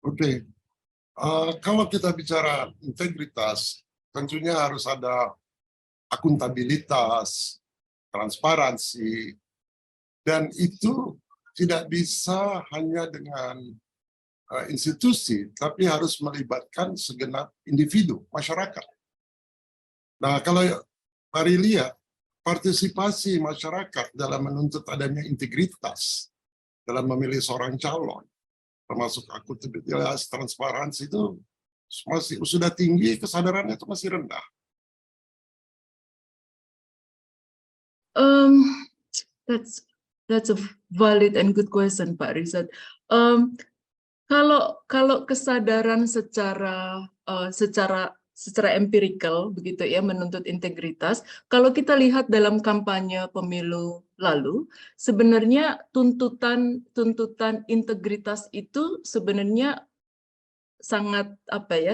Oke. Kalau kita bicara integritas, tentunya harus ada akuntabilitas, transparansi, dan itu tidak bisa hanya dengan institusi, tapi harus melibatkan segenap individu, masyarakat. Nah, kalau Mari lihat, partisipasi masyarakat dalam menuntut adanya integritas dalam memilih seorang calon, termasuk akuntabilitas, transparansi itu masih sudah tinggi, kesadarannya itu masih rendah. That's a valid and good question, Pak Rizad. Kalau kesadaran secara empirikal begitu ya, menuntut integritas, kalau kita lihat dalam kampanye pemilu lalu, sebenarnya tuntutan integritas itu sebenarnya sangat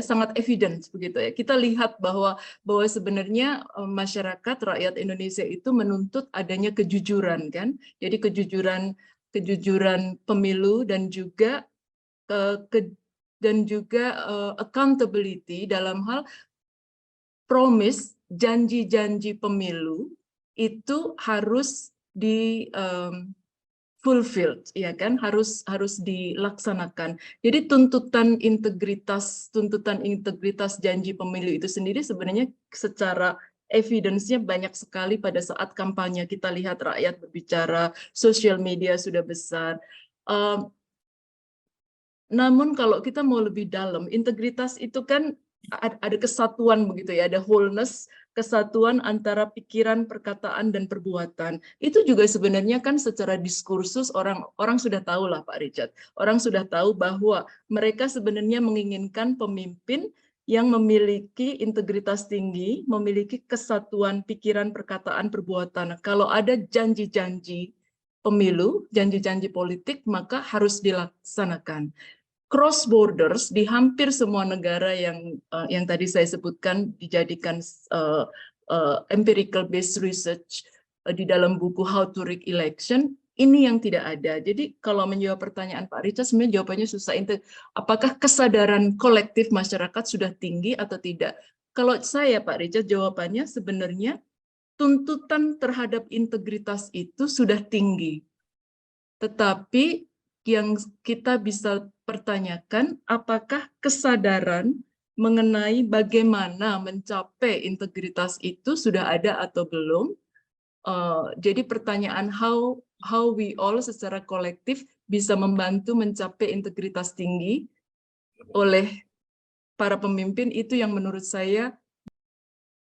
sangat evidence begitu ya. Kita lihat bahwa sebenarnya masyarakat, rakyat Indonesia itu menuntut adanya kejujuran, kan. Jadi kejujuran pemilu dan juga accountability dalam hal promise, janji-janji pemilu itu harus di fulfilled, ya kan, harus dilaksanakan. Jadi tuntutan integritas janji pemilu itu sendiri sebenarnya secara evidence-nya banyak sekali pada saat kampanye. Kita lihat rakyat berbicara, sosial media sudah besar. Namun kalau kita mau lebih dalam, integritas itu kan ada kesatuan begitu ya, ada wholeness, kesatuan antara pikiran, perkataan, dan perbuatan. Itu juga sebenarnya kan secara diskursus orang sudah tahu lah Pak Richard. Orang sudah tahu bahwa mereka sebenarnya menginginkan pemimpin yang memiliki integritas tinggi, memiliki kesatuan pikiran, perkataan, perbuatan. Kalau ada janji-janji pemilu, janji-janji politik, maka harus dilaksanakan. Cross borders di hampir semua negara yang tadi saya sebutkan dijadikan empirical based research di dalam buku How to Rig Election, ini yang tidak ada. Jadi kalau menjawab pertanyaan Pak Richard, sebenarnya jawabannya susah. Apakah kesadaran kolektif masyarakat sudah tinggi atau tidak? Kalau saya Pak Richard, jawabannya sebenarnya tuntutan terhadap integritas itu sudah tinggi. Tetapi yang kita bisa pertanyakan, apakah kesadaran mengenai bagaimana mencapai integritas itu sudah ada atau belum? Jadi pertanyaan how we all secara kolektif bisa membantu mencapai integritas tinggi oleh para pemimpin, itu yang menurut saya